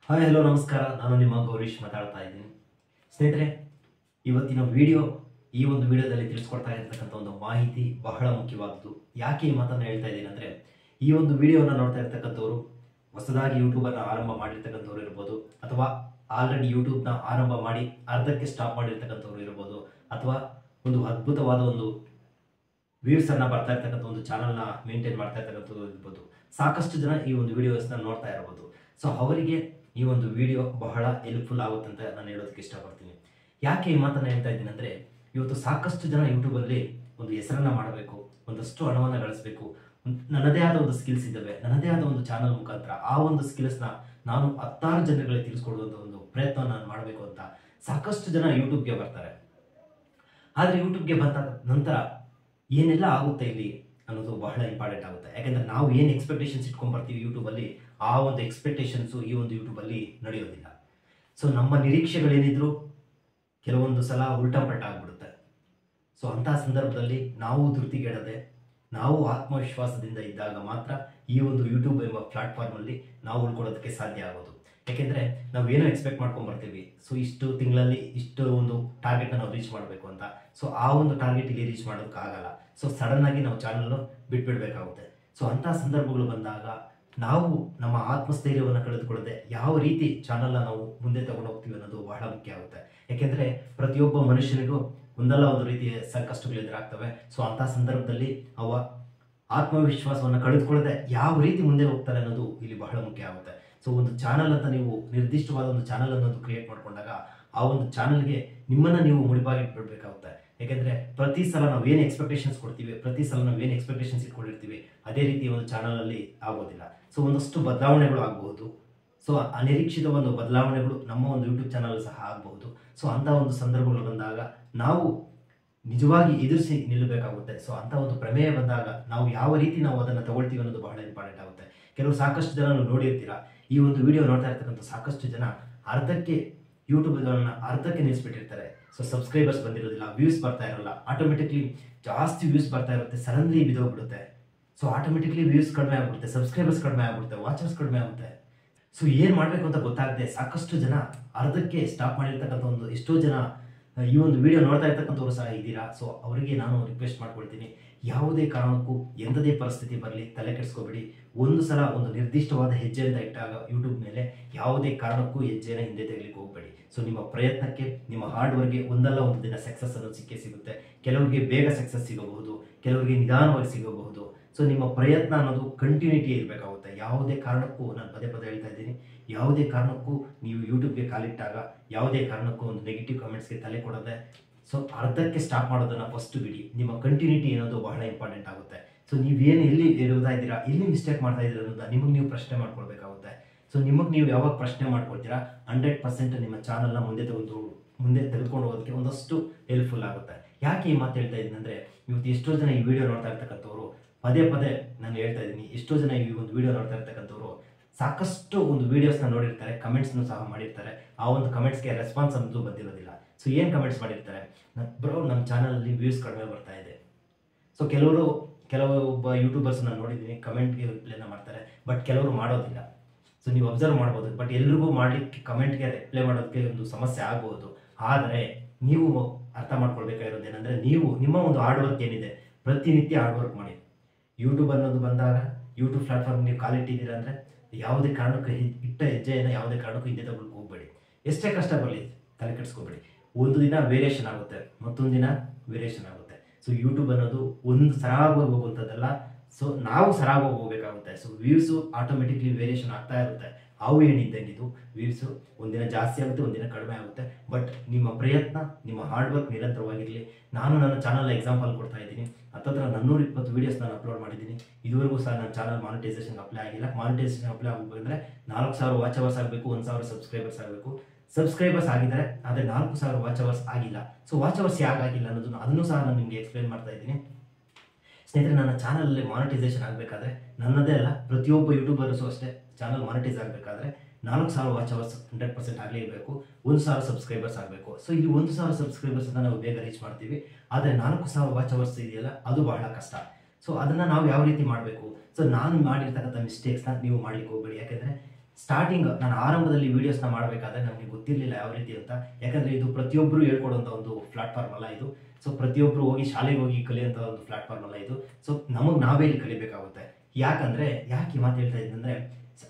Hi hello ನಮಸ್ಕಾರ. ನಾನು ನಿಮ್ಮ ಗೌರೀಶ್ ಮಾತಾಡ್ತಾ ಇದ್ದೀನಿ. ಸ್ನೇಹಿತರೆ, ಇವತ್ತಿನ ವಿಡಿಯೋ ಈ ಒಂದು ವಿಡಿಯೋದಲ್ಲಿ ತಿಳಿಸ್ಕೊಡ್ತಾ ಇರ್ತಕ್ಕಂಥ ಒಂದು ಮಾಹಿತಿ ಬಹಳ ಮುಖ್ಯವಾದ್ದು. ಯಾಕೆ ಈ ಮಾತನ್ನು ಹೇಳ್ತಾ ಇದ್ದೀನಿ ಅಂದರೆ, ಈ ಒಂದು ವಿಡಿಯೋನ ನೋಡ್ತಾ ಇರ್ತಕ್ಕಂಥವ್ರು ಹೊಸದಾಗಿ ಯೂಟ್ಯೂಬನ್ನು ಆರಂಭ ಮಾಡಿರ್ತಕ್ಕಂಥವ್ರು ಇರ್ಬೋದು, ಅಥವಾ ಆಲ್ರೆಡಿ ಯೂಟ್ಯೂಬ್ನ ಆರಂಭ ಮಾಡಿ ಅರ್ಧಕ್ಕೆ ಸ್ಟಾಪ್ ಮಾಡಿರ್ತಕ್ಕಂಥವ್ರು ಇರ್ಬೋದು, ಅಥವಾ ಒಂದು ಅದ್ಭುತವಾದ ಒಂದು ವ್ಯೂಸ್ ಅನ್ನ ಬರ್ತಾ ಇರ್ತಕ್ಕಂಥ ಒಂದು ಚಾನಲ್ನ ಮೇಂಟೈನ್ ಮಾಡ್ತಾ ಇರ್ತಕ್ಕಂಥದ್ದು ಇರ್ಬೋದು. ಸಾಕಷ್ಟು ಜನ ಈ ಒಂದು ವಿಡಿಯೋಸ್ನ ನೋಡ್ತಾ ಇರಬಹುದು. ಸೊ ಅವರಿಗೆ ಈ ಒಂದು ವಿಡಿಯೋ ಬಹಳ ಹೆಲ್ಪ್ಫುಲ್ ಆಗುತ್ತೆ ಅಂತ ನಾನು ಹೇಳೋದಕ್ಕೆ ಇಷ್ಟಪಡ್ತೀನಿ. ಯಾಕೆ ಈ ಮಾತನ್ನು ಹೇಳ್ತಾ ಇದ್ದೀನಿ ಅಂದರೆ, ಇವತ್ತು ಸಾಕಷ್ಟು ಜನ ಯೂಟ್ಯೂಬಲ್ಲಿ ಒಂದು ಹೆಸರನ್ನ ಮಾಡಬೇಕು, ಒಂದಷ್ಟು ಹಣವನ್ನು ಗಳಿಸಬೇಕು, ನನ್ನದೇ ಆದ ಒಂದು ಸ್ಕಿಲ್ಸ್ ಇದ್ದಾವೆ, ನನ್ನದೇ ಆದ ಒಂದು ಚಾನಲ್ ಮುಖಾಂತರ ಆ ಒಂದು ಸ್ಕಿಲ್ಸ್ನ ನಾನು 10 ಜನಗಳಿಗೆ ತಿಳಿಸ್ಕೊಡುವಂಥ ಒಂದು ಪ್ರಯತ್ನ ನಾನು ಮಾಡಬೇಕು ಅಂತ ಸಾಕಷ್ಟು ಜನ ಯೂಟ್ಯೂಬ್ಗೆ ಬರ್ತಾರೆ. ಆದರೆ ಯೂಟ್ಯೂಬ್ಗೆ ಬಂದ ನಂತರ ಏನೆಲ್ಲ ಆಗುತ್ತೆ ಇಲ್ಲಿ ಅನ್ನೋದು ಬಹಳ ಇಂಪಾರ್ಟೆಂಟ್ ಆಗುತ್ತೆ. ಯಾಕೆಂದರೆ ನಾವು ಏನು ಎಕ್ಸ್ಪೆಕ್ಟೇಷನ್ಸ್ ಇಟ್ಕೊಂಡು ಬರ್ತೀವಿ ಯೂಟ್ಯೂಬಲ್ಲಿ, ಆ ಒಂದು ಎಕ್ಸ್ಪೆಕ್ಟೇಷನ್ಸು ಈ ಒಂದು ಯೂಟ್ಯೂಬಲ್ಲಿ ನಡೆಯೋದಿಲ್ಲ. ಸೊ ನಮ್ಮ ನಿರೀಕ್ಷೆಗಳೇನಿದ್ರು ಕೆಲವೊಂದು ಸಲ ಉಲ್ಟಾಪಲ್ಟ ಆಗ್ಬಿಡುತ್ತೆ. ಸೊ ಅಂತಹ ಸಂದರ್ಭದಲ್ಲಿ ನಾವು ಧೃತಿಗೆಡದೆ, ನಾವು ಆತ್ಮವಿಶ್ವಾಸದಿಂದ ಇದ್ದಾಗ ಮಾತ್ರ ಈ ಒಂದು ಯೂಟ್ಯೂಬ್ ಎಂಬ ಪ್ಲಾಟ್ಫಾರ್ಮಲ್ಲಿ ನಾವು ಉಳ್ಕೊಳ್ಳೋದಕ್ಕೆ ಸಾಧ್ಯ ಆಗೋದು. ಯಾಕೆಂದರೆ ನಾವು ಏನೋ ಎಕ್ಸ್ಪೆಕ್ಟ್ ಮಾಡ್ಕೊಂಡು ಬರ್ತೀವಿ. ಸೊ ಇಷ್ಟು ತಿಂಗಳಲ್ಲಿ ಇಷ್ಟು ಒಂದು ಟಾರ್ಗೆಟ್ನ ನಾವು ರೀಚ್ ಮಾಡಬೇಕು ಅಂತ. ಸೊ ಆ ಒಂದು ಟಾರ್ಗೆಟ್ ಇಲ್ಲಿ ರೀಚ್ ಮಾಡೋದಕ್ಕಾಗಲ್ಲ. ಸೊ ಸಡನ್ನಾಗಿ ನಾವು ಚಾನಲ್ನ ಬಿಟ್ಬಿಡ್ಬೇಕಾಗುತ್ತೆ. ಸೊ ಅಂತಹ ಸಂದರ್ಭಗಳು ಬಂದಾಗ ನಾವು ನಮ್ಮ ಆತ್ಮಸ್ಥೈರ್ಯವನ್ನು ಕಳೆದುಕೊಳ್ಳದೆ ಯಾವ ರೀತಿ ಚಾನಲ್ನ ನಾವು ಮುಂದೆ ತಗೊಂಡು ಹೋಗ್ತೀವಿ ಅನ್ನೋದು ಬಹಳ ಮುಖ್ಯ ಆಗುತ್ತೆ. ಯಾಕೆಂದರೆ ಪ್ರತಿಯೊಬ್ಬ ಮನುಷ್ಯನಿಗೂ ಒಂದಲ್ಲ ಒಂದು ರೀತಿಯ ಸಂಕಷ್ಟಗಳು ಎದುರಾಗ್ತವೆ. ಸೊ ಅಂತಹ ಸಂದರ್ಭದಲ್ಲಿ ಅವ ಆತ್ಮವಿಶ್ವಾಸವನ್ನು ಕಳೆದುಕೊಳ್ಳದೆ ಯಾವ ರೀತಿ ಮುಂದೆ ಹೋಗ್ತಾರೆ ಅನ್ನೋದು ಇಲ್ಲಿ ಬಹಳ ಮುಖ್ಯ ಆಗುತ್ತೆ. ಸೊ ಒಂದು ಚಾನಲ್ ಅಂತ ನೀವು ನಿರ್ದಿಷ್ಟವಾದ ಒಂದು ಚಾನಲ್ ಅನ್ನೋದು ಕ್ರಿಯೇಟ್ ಮಾಡ್ಕೊಂಡಾಗ ಆ ಒಂದು ಚಾನಲ್ಗೆ ನಿಮ್ಮನ್ನು ನೀವು ಮುಡಿಪಾಗಿಟ್ಬಿಡ್ಬೇಕಾಗುತ್ತೆ. ಯಾಕೆಂದರೆ ಪ್ರತಿ ಸಲ ನಾವು ಏನು ಎಕ್ಸ್ಪೆಕ್ಟೇಷನ್ಸ್ ಕೊಡ್ತೀವಿ, ಪ್ರತಿ ಸಲ ನಾವು ಏನು ಎಕ್ಸ್ಪೆಕ್ಟೇಷನ್ಸ್ ಇಟ್ಕೊಂಡಿರ್ತೀವಿ, ಅದೇ ರೀತಿ ಒಂದು ಚಾನಲಲ್ಲಿ ಆಗೋದಿಲ್ಲ. ಸೊ ಒಂದಷ್ಟು ಬದಲಾವಣೆಗಳು ಆಗಬಹುದು. ಸೊ ಅನಿರೀಕ್ಷಿತ ಒಂದು ಬದಲಾವಣೆಗಳು ನಮ್ಮ ಒಂದು ಯೂಟ್ಯೂಬ್ ಚಾನಲ್ ಸಹ ಆಗಬಹುದು. ಸೊ ಅಂಥ ಒಂದು ಸಂದರ್ಭಗಳು ಬಂದಾಗ ನಾವು ನಿಜವಾಗಿ ಎದುರಿಸಿ ನಿಲ್ಲಬೇಕಾಗುತ್ತೆ. ಸೊ ಅಂಥ ಒಂದು ಪ್ರಮೇಯ ಬಂದಾಗ ನಾವು ಯಾವ ರೀತಿ ನಾವು ಅದನ್ನು ತಗೊಳ್ತೀವಿ ಅನ್ನೋದು ಬಹಳ ಇಂಪಾರ್ಟೆಂಟ್ ಆಗುತ್ತೆ. ಕೆಲವರು ಸಾಕಷ್ಟು ಜನ ನೋಡಿರ್ತೀರಾ, ಈ ಒಂದು ವಿಡಿಯೋ ನೋಡ್ತಾ ಇರ್ತಕ್ಕಂಥ ಸಾಕಷ್ಟು ಜನ ಯೂಟ್ಯೂಬ್ಗಳನ್ನು ಅರ್ಧಕ್ಕೆ ನಿಲ್ಲಿಸ್ಬಿಟ್ಟಿರ್ತಾರೆ. ಸೊ ಸಬ್ಸ್ಕ್ರೈಬರ್ಸ್ ಬಂದಿರೋದಿಲ್ಲ, ವ್ಯೂಸ್ ಬರ್ತಾ ಇರೋಲ್ಲ, ಆಟೋಮೆಟಿಕ್ಲಿ ಜಾಸ್ತಿ ವ್ಯೂಸ್ ಬರ್ತಾ ಇರುತ್ತೆ, ಸಡನ್ಲಿ ಬಿದ್ದೋಗ್ಬಿಡುತ್ತೆ. ಸೊ ಆಟೋಮೆಟಿಕ್ಲಿ ವ್ಯೂಸ್ ಕಡಿಮೆ ಆಗ್ಬಿಡುತ್ತೆ, ಸಬ್ಸ್ಕ್ರೈಬರ್ಸ್ ಕಡಿಮೆ ಆಗ್ಬಿಡುತ್ತೆ, ವಾಚರ್ಸ್ ಕಡಿಮೆ ಆಗುತ್ತೆ. ಸೊ ಏನು ಮಾಡಬೇಕು ಅಂತ ಗೊತ್ತಾಗದೆ ಸಾಕಷ್ಟು ಜನ ಅರ್ಧಕ್ಕೆ ಸ್ಟಾಪ್ ಮಾಡಿರ್ತಕ್ಕಂಥ ಒಂದು ಎಷ್ಟೋ ಜನ ಈ ಒಂದು ವಿಡಿಯೋ ನೋಡ್ತಾ ಇರ್ತಕ್ಕಂಥವ್ರು ಸಹ ಇದ್ದೀರಾ. ಸೊ ಅವರಿಗೆ ನಾನು ರಿಕ್ವೆಸ್ಟ್ ಮಾಡ್ಕೊಳ್ತೀನಿ, ಯಾವುದೇ ಕಾರಣಕ್ಕೂ ಎಂಥದೇ ಪರಿಸ್ಥಿತಿ ಬರಲಿ ತಲೆ ಕೆಡಿಸ್ಕೋಬೇಡಿ. ಒಂದು ಸಲ ಒಂದು ನಿರ್ದಿಷ್ಟವಾದ ಹೆಜ್ಜೆಯಿಂದ ಇಟ್ಟಾಗ ಯೂಟ್ಯೂಬ್ ಮೇಲೆ ಯಾವುದೇ ಕಾರಣಕ್ಕೂ ಹೆಜ್ಜೆನ ಹಿಂದೆ ತೆಗಲಿಕ್ಕೆ ಹೋಗಬೇಡಿ. ಸೊ ನಿಮ್ಮ ಪ್ರಯತ್ನಕ್ಕೆ, ನಿಮ್ಮ ಹಾರ್ಡ್ ವರ್ಕ್ಗೆ ಒಂದಲ್ಲ ಒಂದು ದಿನ ಸಕ್ಸಸ್ ಅನ್ನೋದು ಸಿಕ್ಕೇ ಸಿಗುತ್ತೆ. ಕೆಲವರಿಗೆ ಬೇಗ ಸಕ್ಸಸ್ ಸಿಗಬಹುದು, ಕೆಲವರಿಗೆ ನಿಧಾನವಾಗಿ ಸಿಗಬಹುದು. ಸೊ ನಿಮ್ಮ ಪ್ರಯತ್ನ ಅನ್ನೋದು ಕಂಟಿನ್ಯೂಟಿ ಇರಬೇಕಾಗುತ್ತೆ. ಯಾವುದೇ ಕಾರಣಕ್ಕೂ, ನಾನು ಪದೇ ಪದೇ ಹೇಳ್ತಾ ಇದ್ದೀನಿ, ಯಾವುದೇ ಕಾರಣಕ್ಕೂ ನೀವು ಯೂಟ್ಯೂಬ್ಗೆ ಕಾಲಿಟ್ಟಾಗ ಯಾವುದೇ ಕಾರಣಕ್ಕೂ ಒಂದು ನೆಗೆಟಿವ್ ಕಮೆಂಟ್ಸ್ಗೆ ತಲೆ ಕೊಡದೆ ಸೊ ಅರ್ಧಕ್ಕೆ ಸ್ಟಾಪ್ ಮಾಡೋದನ್ನು ಫಸ್ಟ್ ಬಿಡಿ. ನಿಮ್ಮ ಕಂಟಿನ್ಯೂಟಿ ಅನ್ನೋದು ಬಹಳ ಇಂಪಾರ್ಟೆಂಟ್ ಆಗುತ್ತೆ. ಸೊ ನೀವೇನು ಎಲ್ಲಿ ಇರುತ್ತಾ ಇದ್ದೀರಾ, ಎಲ್ಲಿ ಮಿಸ್ಟೇಕ್ ಮಾಡ್ತಾ ಇದ್ದೀರಾ ಅನ್ನೋದು ನಿಮಗೆ ನೀವು ಪ್ರಶ್ನೆ ಮಾಡ್ಕೊಳ್ಬೇಕಾಗುತ್ತೆ. ಸೊ ನಿಮಗೆ ನೀವು ಯಾವಾಗ ಪ್ರಶ್ನೆ ಮಾಡ್ಕೊಳ್ತೀರಾ 100% ನಿಮ್ಮ ಚಾನಲ್ನ ಮುಂದೆ ತೆಗೆದುಕೊಂಡು ಹೋಗೋದಕ್ಕೆ ಒಂದಷ್ಟು ಹೆಲ್ಪ್ಫುಲ್ ಆಗುತ್ತೆ. ಯಾಕೆ ಈ ಮಾತು ಹೇಳ್ತಾ ಇದ್ದೀನಿ ಅಂದರೆ, ಇವತ್ತು ಎಷ್ಟೋ ಜನ ಈ ವಿಡಿಯೋ ನೋಡ್ತಾ ಇರ್ತಕ್ಕಂಥವ್ರು ಪದೇ ಪದೇ ನಾನು ಹೇಳ್ತಾ ಇದ್ದೀನಿ, ಎಷ್ಟೋ ಜನ ಈ ಒಂದು ವಿಡಿಯೋ ನೋಡ್ತಾ ಇರ್ತಕ್ಕಂಥವ್ರು ಸಾಕಷ್ಟು ಒಂದು ವೀಡಿಯೋಸ್ನ ನೋಡಿರ್ತಾರೆ, ಕಮೆಂಟ್ಸ್ನು ಸಹ ಮಾಡಿರ್ತಾರೆ. ಆ ಒಂದು ಕಮೆಂಟ್ಸ್ಗೆ ರೆಸ್ಪಾನ್ಸ್ ಅಂತೂ ಬಂದಿರೋದಿಲ್ಲ. ಸೊ ಏನು ಕಮೆಂಟ್ಸ್ ಮಾಡಿರ್ತಾರೆ, ಬ್ರೋ ನಮ್ಮ ಚಾನಲಲ್ಲಿ ವ್ಯೂಸ್ ಕಡಿಮೆ ಬರ್ತಾ ಇದೆ. ಸೊ ಕೆಲವೊಬ್ಬ ಯೂಟ್ಯೂಬರ್ಸ್ ನಾನು ನೋಡಿದ್ದೀನಿ, ಕಮೆಂಟ್ಗೆ ರಿಪ್ಲೈನ ಮಾಡ್ತಾರೆ, ಬಟ್ ಕೆಲವರು ಮಾಡೋದಿಲ್ಲ. ಸೊ ನೀವು ಅಬ್ಸರ್ವ್ ಮಾಡ್ಬೋದು. ಬಟ್ ಎಲ್ರಿಗೂ ಮಾಡಲಿಕ್ಕೆ ಕಮೆಂಟ್ಗೆ ರಿಪ್ಲೈ ಮಾಡೋದಕ್ಕೆ ಒಂದು ಸಮಸ್ಯೆ ಆಗ್ಬೋದು. ಆದರೆ ನೀವು ಅರ್ಥ ಮಾಡ್ಕೊಳ್ಬೇಕಾಗಿರೋದು ಏನಂದರೆ, ನೀವು ನಿಮ್ಮ ಒಂದು ಹಾರ್ಡ್ ವರ್ಕ್ ಏನಿದೆ ಪ್ರತಿನಿತ್ಯ ಹಾರ್ಡ್ ವರ್ಕ್ ಮಾಡಿ. ಯೂಟ್ಯೂಬ್ ಅನ್ನೋದು ಬಂದಾಗ ಯೂಟ್ಯೂಬ್ ಪ್ಲಾಟ್ಫಾರ್ಮ್ ನೀವು ಕಾಲಿಟ್ಟಿದ್ದೀರಾ ಅಂದರೆ ಯಾವುದೇ ಕಾರಣಕ್ಕೂ ಇಟ್ಟ ಹೆಜ್ಜೆಯನ್ನು ಯಾವುದೇ ಕಾರಣಕ್ಕೂ ಹಿಂದೆ ತಗೊಳ್ಳಕ್ಕೆ ಹೋಗಬೇಡಿ. ಎಷ್ಟೇ ಕಷ್ಟ ಬರಲಿ ತಲೆ ಕೆಡಿಸ್ಕೋಬೇಡಿ. ಒಂದು ದಿನ ವೇರಿಯೇಷನ್ ಆಗುತ್ತೆ, ಮತ್ತೊಂದು ದಿನ ವೇರಿಯೇಷನ್ ಆಗುತ್ತೆ. ಸೊ ಯೂಟ್ಯೂಬ್ ಅನ್ನೋದು ಒಂದು ಸರಾಗವಾಗಿ ಹೋಗುವಂಥದ್ದಲ್ಲ. ಸೊ ನಾವು ಸರಾಗವಾಗಿ ಹೋಗಬೇಕಾಗುತ್ತೆ. ಸೊ ವ್ಯೂಸು ಆಟೋಮೆಟಿಕ್ಲಿ ವೇರಿಯೇಷನ್ ಆಗ್ತಾ ಇರುತ್ತೆ. ಅವು ಏನಿದ್ದಂಗೆ ಇದು ವ್ಯೂಸು ಒಂದಿನ ಜಾಸ್ತಿ ಆಗುತ್ತೆ, ಒಂದಿನ ಕಡಿಮೆ ಆಗುತ್ತೆ. ಬಟ್ ನಿಮ್ಮ ಪ್ರಯತ್ನ, ನಿಮ್ಮ ಹಾರ್ಡ್ ವರ್ಕ್ ನಿರಂತರವಾಗಿರಲಿ. ನಾನು ನನ್ನ ಚಾನಲ್ ಎಕ್ಸಾಂಪಲ್ ಕೊಡ್ತಾ ಇದ್ದೀನಿ. 420 ವೀಡಿಯೋಸ್ ನಾನು ಅಪ್ಲೋಡ್ ಮಾಡಿದ್ದೀನಿ. ಇದುವರೆಗೂ ಸಹ ನನ್ನ ಚಾನಲ್ ಮಾನಿಟೈಸೇಷನ್ ಅಪ್ಲೈ ಆಗಿಲ್ಲ. ಮಾನಿಟೈಸೇಷನ್ ಅಪ್ಲೈ ಆಗಬೇಕಂದ್ರೆ 4000 ವಾಚ್ ಅವರ್ಸ್ ಆಗಬೇಕು, 1000 ಸಬ್ಸ್ಕ್ರೈಬರ್ಸ್ ಆಗಬೇಕು. ಸಬ್ಸ್ಕ್ರೈಬರ್ಸ್ ಆಗಿದ್ದಾರೆ, ಆದರೆ 4000 ವಾಚ್ ಅವರ್ಸ್ ಆಗಿಲ್ಲ. ಸೊ ವಾಚ್ ಅವರ್ಸ್ ಯಾಕಾಗಿಲ್ಲ ಅನ್ನೋದನ್ನು ಅದನ್ನು ಸಹ ನಾನು ನಿಮಗೆ ಎಕ್ಸ್ಪ್ಲೇನ್ ಮಾಡ್ತಾ ಇದ್ದೀನಿ. ಸ್ನೇಹಿತರೆ, ನನ್ನ ಚಾನಲಲ್ಲಿ ಮಾನಿಟೈಸೇಷನ್ ಆಗಬೇಕಾದ್ರೆ ನನ್ನದೇ ಅಲ್ಲ, ಪ್ರತಿಯೊಬ್ಬ ಯೂಟ್ಯೂಬರ್ಸು ಅಷ್ಟೇ ಚಾನಲ್ ಮಾನಿಟೈಸ್ ಆಗಬೇಕಾದ್ರೆ 4000 ವಾಚ್ ಅವರ್ಸ್ 100% ಆಗಲೇಬೇಕು, 1000 ಸಬ್ಸ್ಕ್ರೈಬರ್ಸ್ ಆಗಬೇಕು. ಸೊ ಇಲ್ಲಿ 1000 ಸಬ್ಸ್ಕ್ರೈಬರ್ಸ್ ನಾವು ಬೇಗ ರೀಚ್ ಮಾಡ್ತೀವಿ. ಆದರೆ 4000 ವಾಚ್ ಅವರ್ಸ್ ಇದೆಯಲ್ಲ, ಅದು ಬಹಳ ಕಷ್ಟ. ಸೊ ಅದನ್ನು ನಾವು ಯಾವ ರೀತಿ ಮಾಡಬೇಕು? ಸೊ ನಾನು ಮಾಡಿರ್ತಕ್ಕಂಥ ಮಿಸ್ಟೇಕ್ಸ್ನ ನೀವು ಮಾಡ್ಲಿಕ್ಕೆ ಹೋಗಬೇಡಿ. ಯಾಕೆಂದರೆ ಸ್ಟಾರ್ಟಿಂಗ್ ನಾನು ಆರಂಭದಲ್ಲಿ ವೀಡಿಯೋಸ್ನ ಮಾಡಬೇಕಾದ್ರೆ ನಮಗೆ ಗೊತ್ತಿರಲಿಲ್ಲ ಯಾವ ರೀತಿ ಅಂತ. ಯಾಕಂದರೆ ಇದು ಪ್ರತಿಯೊಬ್ಬರು ಹೇಳ್ಕೊಡುವಂಥ ಒಂದು ಪ್ಲಾಟ್ಫಾರ್ಮ್ ಅಲ್ಲ ಇದು. ಸೊ ಪ್ರತಿಯೊಬ್ಬರು ಹೋಗಿ ಶಾಲೆಗೆ ಹೋಗಿ ಕಲಿಯುವಂಥ ಒಂದು ಪ್ಲಾಟ್ಫಾರ್ಮ್ ಅಲ್ಲ ಇದು. ಸೊ ನಮಗೆ ನಾವೇ ಇಲ್ಲಿ ಕಲಿಬೇಕಾಗುತ್ತೆ. ಯಾಕೆ ಈ ಮಾತು ಹೇಳ್ತಾ ಇದ್ದಂದರೆ,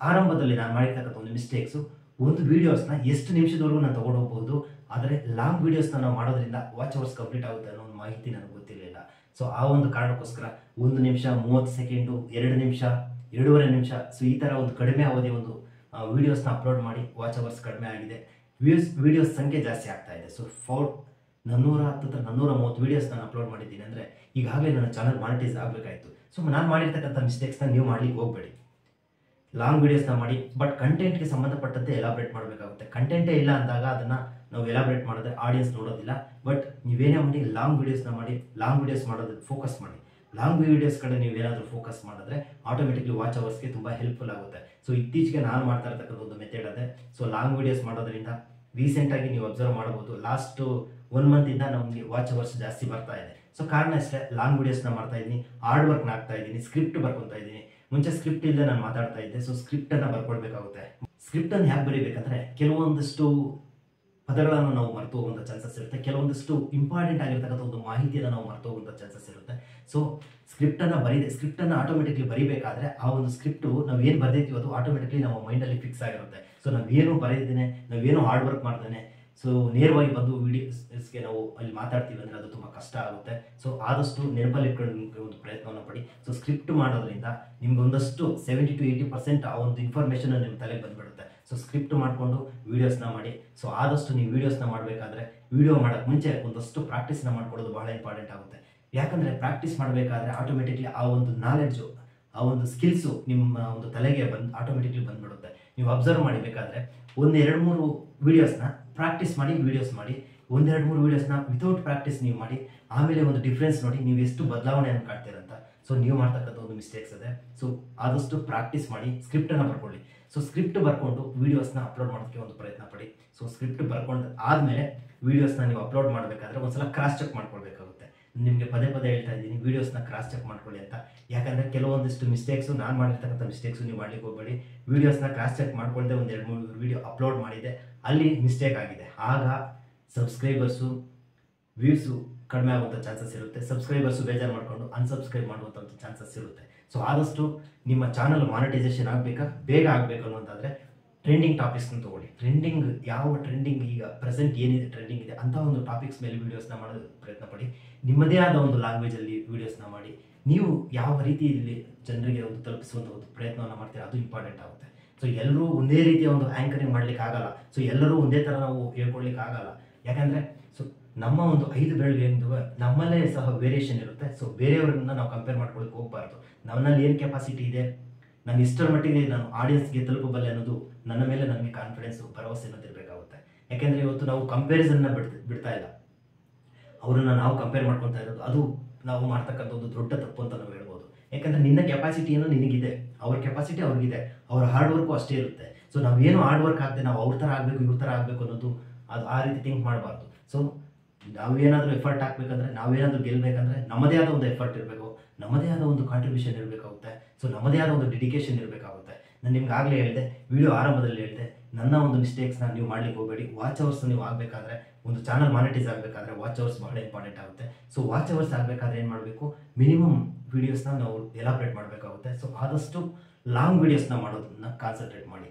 ಆರಂಭದಲ್ಲಿ ನಾನು ಮಾಡಿರ್ತಕ್ಕಂಥ ಒಂದು ಮಿಸ್ಟೇಕ್ಸು, ಒಂದು ವೀಡಿಯೋಸ್ನ ಎಷ್ಟು ನಿಮಿಷದವರೆಗೂ ನಾನು ತೊಗೊಂಡು ಹೋಗ್ಬೋದು, ಆದರೆ ಲಾಂಗ್ ವೀಡಿಯೋಸ್ನ ನಾವು ಮಾಡೋದ್ರಿಂದ ವಾಚ್ ಅವರ್ಸ್ ಕಂಪ್ಲೀಟ್ ಆಗುತ್ತೆ ಅನ್ನೋ ಒಂದು ಮಾಹಿತಿ ನನಗೆ ಗೊತ್ತಿರಲಿಲ್ಲ. ಸೊ ಆ ಒಂದು ಕಾರಣಕ್ಕೋಸ್ಕರ 1 ನಿಮಿಷ 30 ಸೆಕೆಂಡು, 2 ನಿಮಿಷ, 2.5 ನಿಮಿಷ, ಸೊ ಈ ಥರ ಒಂದು ಕಡಿಮೆ ಅವಧಿ ಒಂದು ವೀಡಿಯೋಸ್ನ ಅಪ್ಲೋಡ್ ಮಾಡಿ ವಾಚ್ ಅವರ್ಸ್ ಕಡಿಮೆ ಆಗಿದೆ, ವೀಡಿಯೋಸ್ ಸಂಖ್ಯೆ ಜಾಸ್ತಿ ಆಗ್ತಾ ಇದೆ. ಸೊ 430 ವೀಡಿಯೋಸ್ ನಾನು ಅಪ್ಲೋಡ್ ಮಾಡಿದ್ದೀನಿ ಅಂದರೆ ಈಗಾಗಲೇ ನನ್ನ ಚಾನಲ್ ಮಾನಿಟೈಸ್ ಆಗಬೇಕಾಯಿತು. ಸೊ ನಾನು ಮಾಡಿರ್ತಕ್ಕಂಥ ಮಿಸ್ಟೇಕ್ಸ್ನ ನೀವು ಮಾಡಲಿಕ್ಕೆ ಹೋಗಬೇಡಿ. ಲಾಂಗ್ ವೀಡಿಯೋಸ್ನ ಮಾಡಿ, ಬಟ್ ಕಂಟೆಂಟ್ಗೆ ಸಂಬಂಧಪಟ್ಟಂತೆ ಎಲಾಬ್ರೇಟ್ ಮಾಡಬೇಕಾಗುತ್ತೆ. ಕಂಟೆಂಟೇ ಇಲ್ಲ ಅಂದಾಗ ಅದನ್ನು ನಾವು ಎಲಾಬ್ರೇಟ್ ಮಾಡಿದ್ರೆ ಆಡಿಯನ್ಸ್ ನೋಡೋದಿಲ್ಲ. ಬಟ್ ನೀವೇನೇ ಮಾಡಿ ಲಾಂಗ್ ವೀಡಿಯೋಸ್ನ ಮಾಡಿ, ಲಾಂಗ್ ವೀಡಿಯೋಸ್ ಮಾಡೋದಕ್ಕೆ ಫೋಕಸ್ ಮಾಡಿ. ಲಾಂಗ್ ವೀಡಿಯೋಸ್ ಕಡೆ ನೀವೇನಾದರೂ ಫೋಕಸ್ ಮಾಡಿದ್ರೆ ಆಟೋಮೆಟಿಕ್ಲಿ ವಾಚ್ ಅವರ್ಸ್ಗೆ ತುಂಬ ಹೆಲ್ಪ್ಫುಲ್ ಆಗುತ್ತೆ. ಸೊ ಇತ್ತೀಚೆಗೆ ನಾನು ಮಾಡ್ತಾ ಇರ್ತಕ್ಕಂಥ ಒಂದು ಮೆಥಡ್ ಅದೇ. ಸೊ ಲಾಂಗ್ ವೀಡಿಯೋಸ್ ಮಾಡೋದ್ರಿಂದ ರೀಸೆಂಟಾಗಿ ನೀವು ಅಬ್ಸರ್ವ್ ಮಾಡ್ಬೋದು, ಲಾಸ್ಟ್ 1 ಮಂತಿಂದ ನಮಗೆ ವಾಚ್ ಅವರ್ಸ್ ಜಾಸ್ತಿ ಬರ್ತಾ ಇದೆ. ಸೊ ಕಾರಣ ಅಷ್ಟೇ, ಲಾಂಗ್ ವೀಡಿಯೋಸ್ನ ಮಾಡ್ತಾ ಇದ್ದೀನಿ, ಹಾರ್ಡ್ ವರ್ಕ್ನ ಆಗ್ತಾ ಇದ್ದೀನಿ, ಸ್ಕ್ರಿಪ್ಟ್ ಬರ್ಕೊತಾ ಇದ್ದೀನಿ. ಮುಂಚೆ ಸ್ಕ್ರಿಪ್ಟ್ ಇಲ್ಲದೆ ನಾನು ಮಾತಾಡ್ತಾ ಇದ್ದೆ. ಸೊ ಸ್ಕ್ರಿಪ್ಟನ್ನು ಬರ್ಕೊಳ್ಬೇಕಾಗುತ್ತೆ. ಸ್ಕ್ರಿಪ್ಟನ್ನು ಹೇಗೆ ಬರೀಬೇಕಂದ್ರೆ, ಕೆಲವೊಂದಷ್ಟು ಪದಗಳನ್ನು ನಾವು ಮರೆತು ಹೋಗುವಂಥ ಚಾನ್ಸಸ್ ಇರುತ್ತೆ, ಕೆಲವೊಂದಷ್ಟು ಇಂಪಾರ್ಟೆಂಟ್ ಆಗಿರ್ತಕ್ಕಂಥ ಒಂದು ಮಾಹಿತಿಯನ್ನು ನಾವು ಮರೆತು ಹೋಗುವಂಥ ಚಾನ್ಸಸ್ ಇರುತ್ತೆ. ಸೊ ಸ್ಕ್ರಿಪ್ಟನ್ನು ಆಟೋಮೆಟಿಕ್ಲಿ ಬರೀಬೇಕಾದ್ರೆ ಆ ಒಂದು ಸ್ಕ್ರಿಪ್ಟು ನಾವು ಏನು ಬರೆದಿರ್ತೀವಿ ಅದು ಆಟೋಮೆಟಿಕ್ಲಿ ನಮ್ಮ ಮೈಂಡಲ್ಲಿ ಫಿಕ್ಸ್ ಆಗಿರುತ್ತೆ. ಸೊ ನಾವೇನು ಬರೆದಿದ್ದೇನೆ, ನಾವೇನು ಹಾರ್ಡ್ ವರ್ಕ್ ಮಾಡ್ತೇನೆ, ಸೊ ನೇರವಾಗಿ ಬಂದು ವೀಡಿಯೋಸ್ಗೆ ನಾವು ಅಲ್ಲಿ ಮಾತಾಡ್ತೀವಿ ಅಂದರೆ ಅದು ತುಂಬ ಕಷ್ಟ ಆಗುತ್ತೆ. ಸೊ ಆದಷ್ಟು ನೆನಪಲ್ಲಿ ಇಟ್ಕೊಂಡು ಒಂದು ಪ್ರಯತ್ನವನ್ನು ಪಡಿ. ಸೊ ಸ್ಕ್ರಿಪ್ಟ್ ಮಾಡೋದ್ರಿಂದ ನಿಮ್ಗೆ ಒಂದಷ್ಟು 70 to 80% ಆ ಒಂದು ಇನ್ಫಾರ್ಮೇಷನ್ ನಿಮ್ಮ ತಲೆಗೆ ಬಂದುಬಿಡುತ್ತೆ. ಸೊ ಸ್ಕ್ರಿಪ್ಟ್ ಮಾಡಿಕೊಂಡು ವೀಡಿಯೋಸ್ನ ಮಾಡಿ. ಸೊ ಆದಷ್ಟು ನೀವು ವೀಡಿಯೋಸ್ನ ಮಾಡಬೇಕಾದ್ರೆ ವಿಡಿಯೋ ಮಾಡೋಕ್ಕೆ ಮುಂಚೆ ಒಂದಷ್ಟು ಪ್ರಾಕ್ಟೀಸ್ನ ಮಾಡ್ಕೊಳ್ಳೋದು ಬಹಳ ಇಂಪಾರ್ಟೆಂಟ್ ಆಗುತ್ತೆ. ಯಾಕಂದರೆ ಪ್ರಾಕ್ಟೀಸ್ ಮಾಡಬೇಕಾದ್ರೆ ಆಟೋಮೆಟಿಕ್ಲಿ ಆ ಒಂದು ನಾಲೆಡ್ಜು, ಆ ಒಂದು ಸ್ಕಿಲ್ಸು ನಿಮ್ಮ ಒಂದು ತಲೆಗೆ ಆಟೋಮೆಟಿಕ್ಲಿ ಬಂದುಬಿಡುತ್ತೆ. ನೀವು ಅಬ್ಸರ್ವ್ ಮಾಡಬೇಕಾದ್ರೆ 1-2-3 ವೀಡಿಯೋಸ್ನ ಪ್ರಾಕ್ಟೀಸ್ ಮಾಡಿ, ವೀಡಿಯೋಸ್ ಮಾಡಿ, 1-2-3 ವೀಡಿಯೋಸ್ನ ವಿತೌಟ್ ಪ್ರಾಕ್ಟೀಸ್ ನೀವು ಮಾಡಿ, ಆಮೇಲೆ ಒಂದು ಡಿಫ್ರೆನ್ಸ್ ನೋಡಿ ನೀವು ಎಷ್ಟು ಬದಲಾವಣೆಯನ್ನು ಕಾಡ್ತೀರಂತ. ಸೊ ನೀವು ಮಾಡ್ತಕ್ಕಂಥ ಒಂದು ಮಿಸ್ಟೇಕ್ಸ್ ಇದೆ. ಸೊ ಆದಷ್ಟು ಪ್ರಾಕ್ಟೀಸ್ ಮಾಡಿ, ಸ್ಕ್ರಿಪ್ಟನ್ನು ಬರ್ಕೊಳ್ಳಿ. ಸೊ ಸ್ಕ್ರಿಪ್ಟ್ ಬರ್ಕೊಂಡು ವೀಡಿಯೋಸ್ನ ಅಪ್ಲೋಡ್ ಮಾಡೋದಕ್ಕೆ ಒಂದು ಪ್ರಯತ್ನ ಪಡಿ. ಸೊ ಸ್ಕ್ರಿಪ್ಟ್ ಬರ್ಕೊಂಡು ಆದಮೇಲೆ ವೀಡಿಯೋಸ್ನ ನೀವು ಅಪ್ಲೋಡ್ ಮಾಡಬೇಕಾದ್ರೆ ಒಂದ್ಸಲ ಕ್ರಾಸ್ ಚೆಕ್ ಮಾಡ್ಕೊಳ್ಬೇಕಾಗುತ್ತೆ. ನಿಮಗೆ ಪದೇ ಹೇಳ್ತಾ ಇದ್ದೀನಿ, ವೀಡಿಯೋಸ್ನ ಕ್ರಾಸ್ ಚೆಕ್ ಮಾಡ್ಕೊಳ್ಳಿ ಅಂತ. ಯಾಕಂದರೆ ಕೆಲವೊಂದಿಷ್ಟು ಮಿಸ್ಟೇಕ್ಸು, ನಾನು ಮಾಡಿರ್ತಕ್ಕಂಥ ಮಿಸ್ಟೇಕ್ಸು ನೀವು ಮಾಡ್ಲಿಕ್ಕೆ ಹೋಗಬೇಡಿ. ವೀಡಿಯೋಸ್ನ ಕ್ರಾಸ್ ಚೆಕ್ ಮಾಡ್ಕೊಳ್ದೆ 1-2-3 ವೀಡಿಯೋ ಅಪ್ಲೋಡ್ ಮಾಡಿದೆ, ಅಲ್ಲಿ ಮಿಸ್ಟೇಕ್ ಆಗಿದೆ, ಆಗ ಸಬ್ಸ್ಕ್ರೈಬರ್ಸು, ವ್ಯೂಸು ಕಡಿಮೆ ಆಗುವಂಥ ಚಾನ್ಸಸ್ ಇರುತ್ತೆ. ಸಬ್ಸ್ಕ್ರೈಬರ್ಸು ಬೇಜಾರು ಮಾಡಿಕೊಂಡು ಅನ್ಸಬ್ಸ್ಕ್ರೈಬ್ ಮಾಡುವಂಥ ಚಾನ್ಸಸ್ ಇರುತ್ತೆ. ಸೊ ಆದಷ್ಟು ನಿಮ್ಮ ಚಾನಲ್ ಮಾನಿಟೈಸೇಷನ್ ಬೇಗ ಆಗಬೇಕು ಅನ್ನೋದಾದರೆ ಟ್ರೆಂಡಿಂಗ್ ಟಾಪಿಕ್ಸ್ನ ತೊಗೊಳ್ಳಿ. ಯಾವ ಟ್ರೆಂಡಿಂಗ್ ಈಗ ಪ್ರೆಸೆಂಟ್ ಏನಿದೆ ಟ್ರೆಂಡಿಂಗ್ ಇದೆ ಅಂಥ ಒಂದು ಟಾಪಿಕ್ಸ್ ಮೇಲೆ ವೀಡಿಯೋಸ್ನ ಮಾಡೋದು ಪ್ರಯತ್ನ ಪಡಿ. ನಿಮ್ಮದೇ ಆದ ಒಂದು ಲ್ಯಾಂಗ್ವೇಜಲ್ಲಿ ವೀಡಿಯೋಸ್ನ ಮಾಡಿ. ನೀವು ಯಾವ ರೀತಿಯಲ್ಲಿ ಜನರಿಗೆ ಒಂದು ತಲುಪಿಸುವಂಥ ಒಂದು ಪ್ರಯತ್ನವನ್ನು ಮಾಡ್ತೀರಾ ಅದು ಇಂಪಾರ್ಟೆಂಟ್ ಆಗುತ್ತೆ. ಸೊ ಎಲ್ಲರೂ ಒಂದೇ ರೀತಿಯ ಒಂದು ಆ್ಯಂಕರಿಂಗ್ ಮಾಡಲಿಕ್ಕೆ ಆಗಲ್ಲ. ಸೊ ಎಲ್ಲರೂ ಒಂದೇ ಥರ ನಾವು ಹೇಳ್ಕೊಳ್ಲಿಕ್ಕೆ ಆಗಲ್ಲ. ಯಾಕಂದರೆ ಸೊ ನಮ್ಮ ಒಂದು 5 ಬೆರಳಿಂದ ನಮ್ಮಲ್ಲೇ ಸಹ ವೇರಿಯೇಷನ್ ಇರುತ್ತೆ. ಸೊ ಬೇರೆಯವರನ್ನ ನಾವು ಕಂಪೇರ್ ಮಾಡ್ಕೊಳ್ಳಿಕ್ಕೆ ಹೋಗಬಾರ್ದು. ನನ್ನಲ್ಲಿ ಏನು ಕೆಪಾಸಿಟಿ ಇದೆ, ನಾನು ಇಷ್ಟರ ಮಟ್ಟಿಗೆ ನಾನು ಆಡಿಯನ್ಸ್ಗೆ ತಲುಪಬಲ್ಲೆ ಅನ್ನೋದು ನನ್ನ ಮೇಲೆ ನನಗೆ ಕಾನ್ಫಿಡೆನ್ಸು, ಭರವಸೆ ಅನ್ನೋದು ಇರಬೇಕಾಗುತ್ತೆ. ಯಾಕೆಂದರೆ ಇವತ್ತು ನಾವು ಕಂಪ್ಯಾರಿಸನ್ನ ಬಿಡ್ತಾ ಇಲ್ಲ, ಅವರನ್ನು ನಾವು ಕಂಪೇರ್ ಮಾಡ್ಕೊತಾ ಇರೋದು, ಅದು ನಾವು ಮಾಡ್ತಕ್ಕಂಥ ಒಂದು ದೊಡ್ಡ ತಪ್ಪು ಅಂತ ನಾವು ಹೇಳ್ಬೋದು. ಯಾಕಂದರೆ ನಿನ್ನ ಕೆಪಾಸಿಟಿ ಏನೋ ನಿನಗಿದೆ, ಅವ್ರ ಕೆಪಾಸಿಟಿ ಅವ್ರಿಗಿದೆ, ಅವ್ರ ಹಾರ್ಡ್ ವರ್ಕು ಅಷ್ಟೇ ಇರುತ್ತೆ. ಸೊ ನಾವೇನು ಹಾರ್ಡ್ ವರ್ಕ್ ಆಗದೆ ನಾವು ಅವ್ರ ಥರ ಆಗಬೇಕು ಇವ್ರ ಥರ ಆಗಬೇಕು ಅನ್ನೋದು ಅದು ಆ ರೀತಿ ಥಿಂಕ್ ಮಾಡಬಾರ್ದು. ಸೊ ನಾವೇನಾದರೂ ಎಫರ್ಟ್ ಹಾಕಬೇಕಂದ್ರೆ, ನಾವೇನಾದರೂ ಗೆಲ್ಲಬೇಕಂದ್ರೆ ನಮ್ಮದೇ ಆದ ಒಂದು ಎಫರ್ಟ್ ಇರಬೇಕು, ನಮ್ಮದೇ ಆದ ಒಂದು ಕಾಂಟ್ರಿಬ್ಯೂಷನ್ ಇರಬೇಕಾಗುತ್ತೆ. ಸೊ ನಮ್ಮದೇ ಆದ ಒಂದು ಡೆಡಿಕೇಶನ್ ಇರಬೇಕಾಗುತ್ತೆ. ನಾನು ನಿಮ್ಗೆ ಆಗಲೇ ಹೇಳಿದೆ, ವಿಡಿಯೋ ಆರಂಭದಲ್ಲಿ ಹೇಳಿದೆ, ನನ್ನ ಒಂದು ಮಿಸ್ಟೇಕ್ಸ್ನ ನೀವು ಮಾಡ್ಲಿಕ್ಕೆ ಹೋಗಬೇಡಿ. ವಾಚ್ ಅವರ್ಸ್ ನೀವು ಆಗಬೇಕಾದ್ರೆ, ಒಂದು ಚಾನಲ್ ಮಾನಿಟೈಸ್ ಆಗಬೇಕಾದ್ರೆ ವಾಚ್ ಅವರ್ಸ್ ಬಹಳ ಇಂಪಾರ್ಟೆಂಟ್ ಆಗುತ್ತೆ. ಸೊ ವಾಚ್ ಅವರ್ಸ್ ಆಗಬೇಕಾದ್ರೆ ಏನು ಮಾಡಬೇಕು, ಮಿನಿಮಮ್ ವೀಡಿಯೋಸ್ನ ನಾವು ಎಲಾಬ್ರೇಟ್ ಮಾಡಬೇಕಾಗುತ್ತೆ. ಸೊ ಆದಷ್ಟು ಲಾಂಗ್ ವೀಡಿಯೋಸ್ನ ಮಾಡೋದನ್ನ ಕಾನ್ಸಂಟ್ರೇಟ್ ಮಾಡಿ.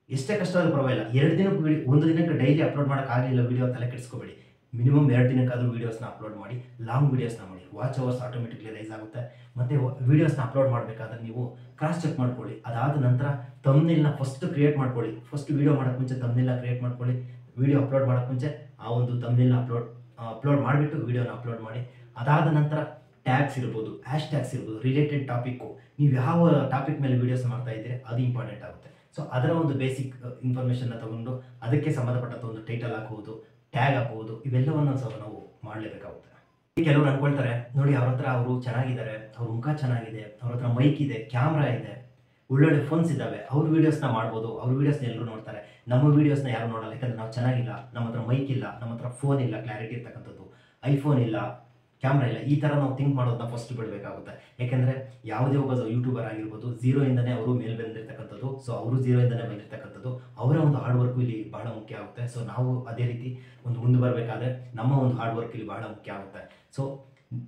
ಎಷ್ಟೇ ಕಷ್ಟ ಆದರೂ ಪರವಾಗಿಲ್ಲ, 2 ದಿನಕ್ಕೆ 1 ದಿನಕ್ಕೆ ಡೈಲಿ ಅಪ್ಲೋಡ್ ಮಾಡೋಕ್ಕಾಗಲಿಲ್ಲ ವೀಡಿಯೋ ತಲೆ ಕೆಡಿಸ್ಕೋಬೇಡಿ. ಮಿನಿಮಮ್ 2 ದಿನಕ್ಕಾದರೂ ವೀಡಿಯೋಸ್ನ ಅಪ್ಲೋಡ್ ಮಾಡಿ, ಲಾಂಗ್ ವೀಡಿಯೋಸ್ನ ಮಾಡಿ. ವಾಚ್ ಅವರ್ಸ್ ಆಟೋಮೆಟಿಕ್ಲಿ ರೈಸ್ ಆಗುತ್ತೆ. ಮತ್ತು ವೀಡಿಯೋಸ್ನ ಅಪ್ಲೋಡ್ ಮಾಡಬೇಕಾದ್ರೆ ನೀವು ಕ್ರಾಸ್ ಚೆಕ್ ಮಾಡ್ಕೊಳ್ಳಿ. ಅದಾದ ನಂತರ ತಮ್ನೇಲ್ನ ಫಸ್ಟ್ ಕ್ರಿಯೇಟ್ ಮಾಡ್ಕೊಳ್ಳಿ. ಫಸ್ಟ್ ವೀಡಿಯೋ ಮಾಡೋಕ್ಕೆ ಮುಂಚೆ ತಮ್ನೇಲ್ನ ಕ್ರಿಯೇಟ್ ಮಾಡ್ಕೊಳ್ಳಿ. ವೀಡಿಯೋ ಅಪ್ಲೋಡ್ ಮಾಡೋಕ್ಕೆ ಮುಂಚೆ ಆ ಒಂದು ತಮ್ನೇಲ್ನ ಅಪ್ಲೋಡ್ ಮಾಡಿಬಿಟ್ಟು ವೀಡಿಯೋನ ಅಪ್ಲೋಡ್ ಮಾಡಿ. ಅದಾದ ನಂತರ ಟ್ಯಾಗ್ಸ್ ಇರ್ಬೋದು, ಹ್ಯಾಶ್ ಟ್ಯಾಗ್ಸ್ ಇರ್ಬೋದು, ರಿಲೇಟೆಡ್ ಟಾಪಿಕ್ಕು, ನೀವು ಯಾವ ಟಾಪಿಕ್ ಮೇಲೆ ವೀಡಿಯೋಸ್ ಮಾಡ್ತಾ ಇದ್ದೀರಿ ಅದು ಇಂಪಾರ್ಟೆಂಟ್ ಆಗುತ್ತೆ. ಸೊ ಅದರ ಒಂದು ಬೇಸಿಕ್ ಇನ್ಫಾರ್ಮೇಷನ್ನ ತಗೊಂಡು ಅದಕ್ಕೆ ಸಂಬಂಧಪಟ್ಟಂಥ ಒಂದು ಟೈಟಲ್ ಹಾಕುವುದು, ಟ್ಯಾಗ್ ಹಾಕುವುದು, ಇವೆಲ್ಲವನ್ನು ಸಹ ನಾವು ಮಾಡಲೇಬೇಕಾಗುತ್ತೆ. ಕೆಲವರು ಅನ್ಕೊಳ್ತಾರೆ, ನೋಡಿ ಅವ್ರ ಹತ್ರ ಅವರು ಚೆನ್ನಾಗಿದ್ದಾರೆ, ಅವ್ರ ಮುಖ ಚೆನ್ನಾಗಿದೆ, ಅವ್ರ ಹತ್ರ ಮೈಕ್ ಇದೆ, ಕ್ಯಾಮ್ರಾ ಇದೆ, ಒಳ್ಳೊಳ್ಳೆ ಫೋನ್ಸ್ ಇದ್ದಾವೆ, ಅವ್ರ ವೀಡಿಯೋಸ್ನ ಮಾಡ್ಬೋದು, ಅವ್ರ ವೀಡಿಯೋಸ್ನ ಎಲ್ಲರೂ ನೋಡ್ತಾರೆ, ನಮ್ಮ ವೀಡಿಯೋಸ್ನ ಯಾರು ನೋಡಲ್ಲ. ಯಾಕಂದರೆ ನಾವು ಚೆನ್ನಾಗಿಲ್ಲ, ನಮ್ಮ ಹತ್ರ ಮೈಕ್ ಇಲ್ಲ, ನಮ್ಮ ಹತ್ರ ಫೋನ್ ಇಲ್ಲ, ಕ್ಲಾರಿಟಿ ಇರ್ತಕ್ಕಂಥದ್ದು, ಐಫೋನ್ ಇಲ್ಲ, ಕ್ಯಾಮ್ರಾ ಇಲ್ಲ. ಈ ಥರ ನಾವು ಥಿಂಕ್ ಮಾಡೋದನ್ನ ಫಸ್ಟ್ ಬಿಡಬೇಕಾಗುತ್ತೆ. ಯಾಕೆಂದರೆ ಯಾವುದೇ ಒಬ್ಬ ಯೂಟ್ಯೂಬರ್ ಆಗಿರ್ಬೋದು, ಝೀರೋಯಿಂದನೇ ಅವರು ಮೇಲೆ ಬಂದಿರ್ತಕ್ಕಂಥದ್ದು. ಸೊ ಅವರು ಝೀರೋಯಿಂದನೇ ಬಂದಿರತಕ್ಕಂಥದ್ದು. ಅವರ ಒಂದು ಹಾರ್ಡ್ ವರ್ಕು ಇಲ್ಲಿ ಬಹಳ ಮುಖ್ಯ ಆಗುತ್ತೆ. ಸೊ ನಾವು ಅದೇ ರೀತಿ ಒಂದು ಮುಂದೆ ಬರಬೇಕಾದ್ರೆ ನಮ್ಮ ಒಂದು ಹಾರ್ಡ್ ವರ್ಕ್ ಇಲ್ಲಿ ಬಹಳ ಮುಖ್ಯ ಆಗುತ್ತೆ. ಸೊ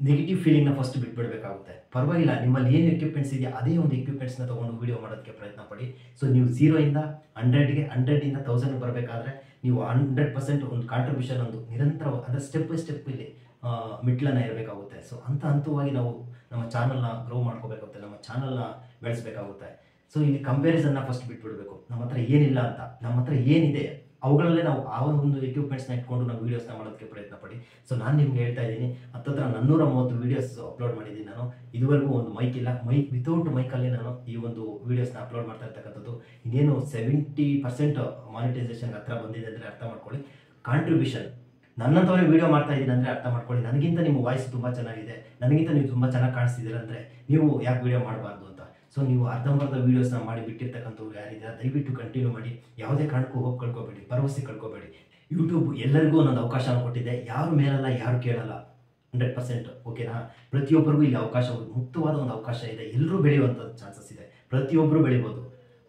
ನೆಗೆಟಿವ್ ಫೀಲಿಂಗ್ನ ಫಸ್ಟ್ ಬಿಟ್ಬಿಡಬೇಕಾಗುತ್ತೆ. ಪರವಾಗಿಲ್ಲ, ನಿಮ್ಮಲ್ಲಿ ಏನು ಎಕ್ವಿಪ್ಮೆಂಟ್ಸ್ ಇದೆಯಾ ಅದೇ ಒಂದು ಎಕ್ವಿಪ್ಮೆಂಟ್ಸ್ನ ತೊಗೊಂಡು ವೀಡಿಯೋ ಮಾಡೋದಕ್ಕೆ ಪ್ರಯತ್ನ ಪಡಿ. ಸೊ ನೀವು 0ಇಂದ 100ಗೆ 100ಇಂದ 1000 ಬರಬೇಕಾದ್ರೆ ನೀವು 100% ಒಂದು ಕಾಂಟ್ರಿಬ್ಯೂಷನ್, ಒಂದು ನಿರಂತರ ಅಂದರೆ ಸ್ಟೆಪ್ ಬೈ ಸ್ಟೆಪ್ ಇಲ್ಲಿ ಮೆಟ್ಲನ್ನು ಇರಬೇಕಾಗುತ್ತೆ. ಸೊ ಹಂತವಾಗಿ ನಾವು ನಮ್ಮ ಚಾನಲ್ನ ಗ್ರೋ ಮಾಡ್ಕೋಬೇಕಾಗುತ್ತೆ, ನಮ್ಮ ಚಾನಲ್ನ ಬೆಳೆಸಬೇಕಾಗುತ್ತೆ. ಸೊ ಇಲ್ಲಿ ಕಂಪ್ಯಾರಿಸನ್ನ ಫಸ್ಟ್ ಬಿಟ್ಬಿಡಬೇಕು. ನಮ್ಮ ಹತ್ರ ಏನಿಲ್ಲ ಅಂತ, ನಮ್ಮ ಹತ್ರ ಏನಿದೆ ಅವುಗಳಲ್ಲೇ ನಾವು ಆ ಒಂದು ಎಕ್ವಿಪ್ಮೆಂಟ್ಸ್ನ ಇಟ್ಕೊಂಡು ನಾವು ವೀಡಿಯೋಸ್ನ ಮಾಡೋದಕ್ಕೆ ಪ್ರಯತ್ನ ಪಡಿ. ಸೊ ನಾನು ನಿಮ್ಗೆ ಹೇಳ್ತಾ ಇದ್ದೀನಿ, ಹತ್ತಿರ 430 ವೀಡಿಯೋಸ್ ಅಪ್ಲೋಡ್ ಮಾಡಿದ್ದೀನಿ ನಾನು. ಇದುವರೆಗೂ ಒಂದು ಮೈಕ್ ಇಲ್ಲ, ವಿತೌಟ್ ಮೈಕಲ್ಲಿ ನಾನು ಈ ಒಂದು ವೀಡಿಯೋಸ್ನ ಅಪ್ಲೋಡ್ ಮಾಡ್ತಾ ಇರ್ತಕ್ಕಂಥದ್ದು. ಇನ್ನೇನು 70% ಮಾನಿಟೈಸೇಷನ್ಗೆ ಹತ್ರ ಬಂದಿದೆ ಅಂದರೆ ಅರ್ಥ ಮಾಡ್ಕೊಳ್ಳಿ. ಕಾಂಟ್ರಿಬ್ಯೂಷನ್ ನನ್ನಂಥವರೇ ವೀಡಿಯೋ ಮಾಡ್ತಾ ಇದ್ದೀನಿ ಅಂದರೆ ಅರ್ಥ ಮಾಡ್ಕೊಳ್ಳಿ, ನನಗಿಂತ ನಿಮ್ಮ ವಾಯ್ಸ್ ತುಂಬ ಚೆನ್ನಾಗಿದೆ, ನನಗಿಂತ ನೀವು ತುಂಬ ಚೆನ್ನಾಗಿ ಕಾಣಿಸ್ತಿದ್ದೀರ ಅಂದರೆ ನೀವು ಯಾಕೆ ವೀಡಿಯೋ ಮಾಡಬಾರ್ದು ಅಂತ. ಸೊ ನೀವು ಅರ್ಧಂಬರ್ಧ ವೀಡಿಯೋಸ್ನ ಮಾಡಿ ಬಿಟ್ಟಿರ್ತಕ್ಕಂಥವ್ರು ಯಾರಿದ್ದೀರಾ, ದಯವಿಟ್ಟು ಕಂಟಿನ್ಯೂ ಮಾಡಿ. ಯಾವುದೇ ಕಾರಣಕ್ಕೂ ಹೋಗಿ ಕಳ್ಕೊಬೇಡಿ, ಭರವಸೆ ಕಳ್ಕೊಬೇಡಿ. ಯೂಟ್ಯೂಬ್ ಎಲ್ಲರಿಗೂ ಒಂದೊಂದು ಅವಕಾಶ ಕೊಟ್ಟಿದೆ. ಯಾರು ಮೇಲಲ್ಲ, ಯಾರು ಕೇಳಲ್ಲ, 100%. ಓಕೆನಾ? ಪ್ರತಿಯೊಬ್ಬರಿಗೂ ಇಲ್ಲಿ ಅವಕಾಶ, ಮುಕ್ತವಾದ ಒಂದು ಅವಕಾಶ ಇದೆ. ಎಲ್ಲರೂ ಬೆಳೆಯುವಂಥದ್ದು ಚಾನ್ಸಸ್ ಇದೆ. ಪ್ರತಿಯೊಬ್ಬರು ಬೆಳಿಬೋದು.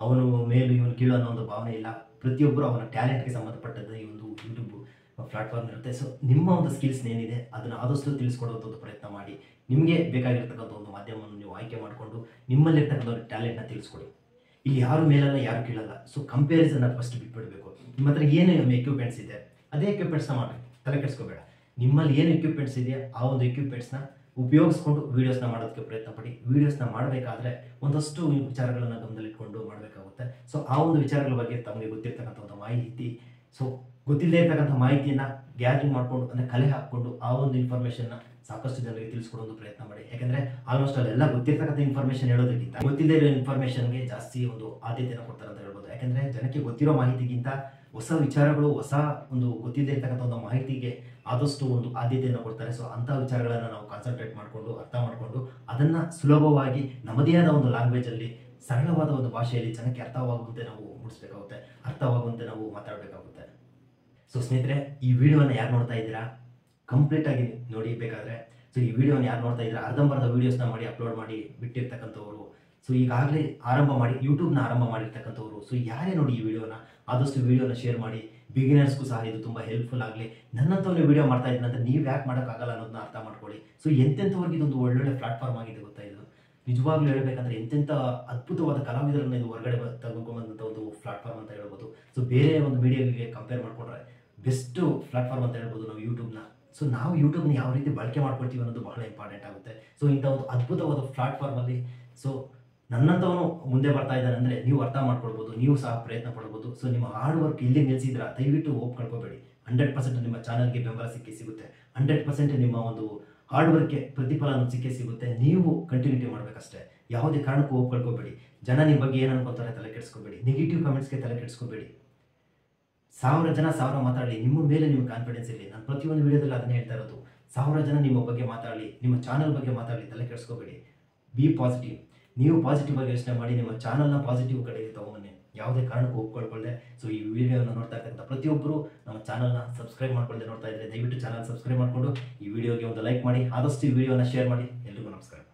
ಅವನು ಮೇಲು ಇವನು ಕೀಳು ಅನ್ನೋ ಒಂದು ಭಾವನೆ ಇಲ್ಲ. ಪ್ರತಿಯೊಬ್ಬರು ಅವನ ಟ್ಯಾಲೆಂಟ್ಗೆ ಸಂಬಂಧಪಟ್ಟದ್ದು ಈ ಒಂದು ಯೂಟ್ಯೂಬ್ ಪ್ಲಾಟ್ಫಾರ್ಮ್ ಇರುತ್ತೆ. ಸೊ ನಿಮ್ಮ ಒಂದು ಸ್ಕಿಲ್ಸ್ ಏನಿದೆ ಅದನ್ನು ಆದಷ್ಟು ತಿಳಿಸ್ಕೊಡುವಂಥದ್ದು ಪ್ರಯತ್ನ ಮಾಡಿ. ನಿಮಗೆ ಬೇಕಾಗಿರ್ತಕ್ಕಂಥ ಒಂದು ಮಾಧ್ಯಮವನ್ನು ನೀವು ಆಯ್ಕೆ ಮಾಡಿಕೊಂಡು ನಿಮ್ಮಲ್ಲಿರ್ತಕ್ಕಂಥ ಒಂದು ಟ್ಯಾಲೆಂಟ್ನ ತಿಳಿಸ್ಕೊಡಿ. ಇಲ್ಲಿ ಯಾರು ಮೇಲಲ್ಲ, ಯಾರು ಕೀಳಲ್ಲ. So ಕಂಪ್ಯಾರಿಸನ್ನ first ಬಿಟ್ಬಿಡಬೇಕು. ನಿಮ್ಮ ಹತ್ರ ಏನು ಎಕ್ವಿಪ್ಮೆಂಟ್ಸ್ ಇದೆ ಅದೇ ಎಕ್ವಿಪ್ಮೆಂಟ್ಸ್ನ ಮಾಡಿ, ತಲೆ ಕೆಡಿಸ್ಕೋಬೇಡ. ನಿಮ್ಮಲ್ಲಿ ಏನು ಎಕ್ವಿಪ್ಮೆಂಟ್ಸ್ ಇದೆಯಾ ಆ ಒಂದು ಎಕ್ವಿಪ್ಮೆಂಟ್ಸ್ನ ಉಪಯೋಗಿಸ್ಕೊಂಡು ವೀಡಿಯೋಸ್ನ ಮಾಡೋದಕ್ಕೆ ಪ್ರಯತ್ನ ಪಡಿ. ವೀಡಿಯೋಸ್ನ ಮಾಡಬೇಕಾದ್ರೆ ಒಂದಷ್ಟು ವಿಚಾರಗಳನ್ನು ಗಮನದಲ್ಲಿಟ್ಕೊಂಡು ಮಾಡಬೇಕಾಗುತ್ತೆ. ಸೊ ಆ ಒಂದು ವಿಚಾರಗಳ ಬಗ್ಗೆ ತಮಗೆ ಗೊತ್ತಿರ್ತಕ್ಕಂಥ ಒಂದು ಮಾಹಿತಿ, ಸೊ ಗೊತ್ತಿಲ್ಲದೆ ಇರ್ತಕ್ಕಂಥ ಮಾಹಿತಿಯನ್ನು ಗ್ಯಾದರಿಂಗ್ ಮಾಡಿಕೊಂಡು, ಅಂದರೆ ಕಲೆ ಹಾಕ್ಕೊಂಡು ಆ ಒಂದು ಇನ್ಫಾರ್ಮೇಷನ್ನ ಸಾಕಷ್ಟು ಜನರಿಗೆ ತಿಳಿಸ್ಕೊಡೋದು ಪ್ರಯತ್ನ ಮಾಡಿ. ಯಾಕೆಂದರೆ ಆಲ್ಮೋಸ್ಟ್ ಅಲ್ಲೆಲ್ಲ ಗೊತ್ತಿರ್ತಕ್ಕಂಥ ಇನ್ಫಾರ್ಮೇಷನ್ ಹೇಳೋದಕ್ಕಿಂತ ಗೊತ್ತಿಲ್ಲದೆ ಇರೋ ಇನ್ಫಾರ್ಮೇಷನ್ಗೆ ಜಾಸ್ತಿ ಒಂದು ಆದ್ಯತೆಯನ್ನು ಕೊಡ್ತಾರೆ ಅಂತ ಹೇಳ್ಬೋದು. ಯಾಕೆಂದರೆ ಜನಕ್ಕೆ ಗೊತ್ತಿರೋ ಮಾಹಿತಿಗಿಂತ ಹೊಸ ವಿಚಾರಗಳು, ಹೊಸ ಒಂದು ಗೊತ್ತಿಲ್ಲದೆ ಇರ್ತಕ್ಕಂಥ ಒಂದು ಮಾಹಿತಿಗೆ ಆದಷ್ಟು ಒಂದು ಆದ್ಯತೆಯನ್ನು ಕೊಡ್ತಾರೆ. ಸೊ ಅಂಥ ವಿಚಾರಗಳನ್ನು ನಾವು ಕಾನ್ಸಂಟ್ರೇಟ್ ಮಾಡಿಕೊಂಡು ಅರ್ಥ ಮಾಡಿಕೊಂಡು ಅದನ್ನು ಸುಲಭವಾಗಿ ನಮ್ಮದೇ ಆದ ಒಂದು ಲ್ಯಾಂಗ್ವೇಜಲ್ಲಿ, ಸರಳವಾದ ಒಂದು ಭಾಷೆಯಲ್ಲಿ ಜನಕ್ಕೆ ಅರ್ಥವಾಗುವಂತೆ ನಾವು ಮೂಡಿಸ್ಬೇಕಾಗುತ್ತೆ, ಅರ್ಥವಾಗುವಂತೆ ನಾವು ಮಾತಾಡಬೇಕಾಗುತ್ತೆ. ಸೊ ಸ್ನೇಹಿತರೆ, ಈ ವಿಡಿಯೋನ ಯಾರು ನೋಡ್ತಾ ಇದ್ದೀರಾ ಕಂಪ್ಲೀಟಾಗಿ ನೋಡಿ ಬೇಕಾದರೆ. ಸೊ ಈ ವಿಡಿಯೋನ ಯಾರು ನೋಡ್ತಾ ಇದ್ದೀರಾ, ಅರ್ಧಂಬರ್ಧ ವೀಡಿಯೋಸ್ನ ಮಾಡಿ ಅಪ್ಲೋಡ್ ಮಾಡಿ ಬಿಟ್ಟಿರ್ತಕ್ಕಂಥವ್ರು, ಸೊ ಈಗಾಗಲೇ ಆರಂಭ ಮಾಡಿ ಯೂಟ್ಯೂಬ್ನ ಆರಂಭ ಮಾಡಿರ್ತಕ್ಕಂಥವ್ರು, ಸೊ ಯಾರೇ ನೋಡಿ ಈ ವಿಡಿಯೋನ ಆದಷ್ಟು ವಿಡಿಯೋನ ಶೇರ್ ಮಾಡಿ. ಬಿಗಿನರ್ಸ್ಗೂ ಸಹ ಇದು ತುಂಬ ಹೆಲ್ಪ್ಫುಲ್ ಆಗಲಿ. ನನ್ನಂಥವ್ರು ವಿಡಿಯೋ ಮಾಡ್ತಾ ಇದ್ದೀನಿ ಅಂತ ನೀವು ಯಾಕೆ ಮಾಡೋಕ್ಕಾಗಲ್ಲ ಅನ್ನೋದನ್ನ ಅರ್ಥ ಮಾಡ್ಕೊಳ್ಳಿ. ಸೊ ಎಂತೆಂಥವ್ರಿಗೆ ಇದೊಂದು ಒಳ್ಳೊಳ್ಳೆ ಪ್ಲಾಟ್ಫಾರ್ಮ್ ಆಗಿದೆ ಗೊತ್ತಾ. ಇದು ನಿಜವಾಗ್ಲೂ ಹೇಳಬೇಕಂದ್ರೆ ಎಂತೆಂಥ ಅದ್ಭುತವಾದ ಕಲಾವಿದರನ್ನ ಇದು ಹೊರಗಡೆ ತೆಗೆದುಕೊಂಡಂಥ ಒಂದು ಪ್ಲಾಟ್ಫಾರ್ಮ್ ಅಂತ ಹೇಳ್ಬೋದು. ಸೊ ಬೇರೆ ಒಂದು ಮೀಡಿಯಾಗೆ ಕಂಪೇರ್ ಮಾಡಿಕೊಂಡ್ರೆ ಬೆಸ್ಟ್ ಪ್ಲಾಟ್ಫಾರ್ಮ್ ಅಂತ ಹೇಳ್ಬೋದು ನಾವು ಯೂಟ್ಯೂಬ್ನ. ಸೊ ನಾವು ಯೂಟ್ಯೂಬ್ನ ಯಾವ ರೀತಿ ಬಳಕೆ ಮಾಡ್ಕೊಳ್ತೀವಿ ಅನ್ನೋದು ಬಹಳ ಇಂಪಾರ್ಟೆಂಟ್ ಆಗುತ್ತೆ. ಸೊ ಇಂಥ ಒಂದು ಅದ್ಭುತವಾದ ಪ್ಲಾಟ್ಫಾರ್ಮಲ್ಲಿ ಸೊ ನನ್ನಂಥವನು ಮುಂದೆ ಬರ್ತಾ ಇದ್ದಾನೆ ಅಂದರೆ ನೀವು ಅರ್ಥ ಮಾಡ್ಕೊಳ್ಬೋದು, ನೀವು ಸಹ ಪ್ರಯತ್ನ ಪಡ್ಬೋದು. ಸೊ ನಿಮ್ಮ ಹಾರ್ಡ್ ವರ್ಕ್ ಇಲ್ಲಿ ನಿಲ್ಲಿಸಿದ್ರೆ ದಯವಿಟ್ಟು ಹೋಪ್ ಕಳ್ಕೊಬೇಡಿ. 100% ನಿಮ್ಮ ಚಾನಲ್ಗೆ ಬೆಂಬಲ ಸಿಗುತ್ತೆ. 100% ನಿಮ್ಮ ಒಂದು ಹಾರ್ಡ್ ವರ್ಕ್ಗೆ ಪ್ರತಿಫಲ ಸಿಕ್ಕೇ ಸಿಗುತ್ತೆ. ನೀವು ಕಂಟಿನ್ಯೂಟಿ ಮಾಡಬೇಕಷ್ಟೇ. ಯಾವುದೇ ಕಾರಣಕ್ಕೂ ಹೋಪ್ ಕಳ್ಕೊಬೇಡಿ. ಜನ ನಿಮ್ಮ ಬಗ್ಗೆ ಏನು ಅನ್ಕೊತಾರೆ ತಲೆ ಕೆಡಿಸ್ಕೋಬೇಡಿ. ನೆಗೆಟಿವ್ ಕಮೆಂಟ್ಸ್ಗೆ ತಲೆ ಕೆಡಿಸ್ಕೋಬೇಡಿ. 1000 ಜನ 1000 ಮಾತಾಡಲಿ, ನಿಮ್ಮ ಮೇಲೆ ನಿಮಗೆ ಕಾನ್ಫಿಡೆನ್ಸ್ ಇರಲಿ. ನಾನು ಪ್ರತಿಯೊಂದು ವಿಡಿಯೋದಲ್ಲಿ ಅದನ್ನೇ ಹೇಳ್ತಾ ಇರೋದು. 1000 ಜನ ನಿಮ್ಮ ಬಗ್ಗೆ ಮಾತಾಡಲಿ, ನಿಮ್ಮ ಚಾನಲ್ ಬಗ್ಗೆ ಮಾತಾಡಲಿ, ತಲೆ ಕೆಡಿಸ್ಕೋಬೇಡಿ. Be positive. ನೀವು ಪಾಸಿಟಿವ್ ಆಗಿ ಯೋಚನೆ ಮಾಡಿ ನಿಮ್ಮ ಚಾನಲ್ನ ಪಾಸಿಟಿವ್ ಕಡೆಗೆ ತಗೊಂಬನ್ನಿ. ಯಾವುದೇ ಕಾರಣಕ್ಕೂ ಒಪ್ಕೊಳ್ಕೊಳ್ಳದೆ. ಸೊ ಈ ವಿಡಿಯೋನ ನೋಡ್ತಾ ಇರ್ತಕ್ಕಂಥ ಪ್ರತಿಯೊಬ್ಬರು ನಮ್ಮ ಚಾನಲ್ನ ಸಬ್ಸ್ಕ್ರೈಬ್ ಮಾಡ್ಕೊಳ್ಳದೆ ನೋಡ್ತಾ ಇದ್ದರೆ ದಯವಿಟ್ಟು ಚಾನಲ್ ಸಬ್ಸ್ಕ್ರೈಬ್ ಮಾಡಿಕೊಂಡು ಈ ವಿಡಿಯೋಗೆ ಒಂದು ಲೈಕ್ ಮಾಡಿ, ಆದಷ್ಟು ಈ ವಿಡಿಯೋನ ಶೇರ್ ಮಾಡಿ. ಎಲ್ರಿಗೂ ನಮಸ್ಕಾರ.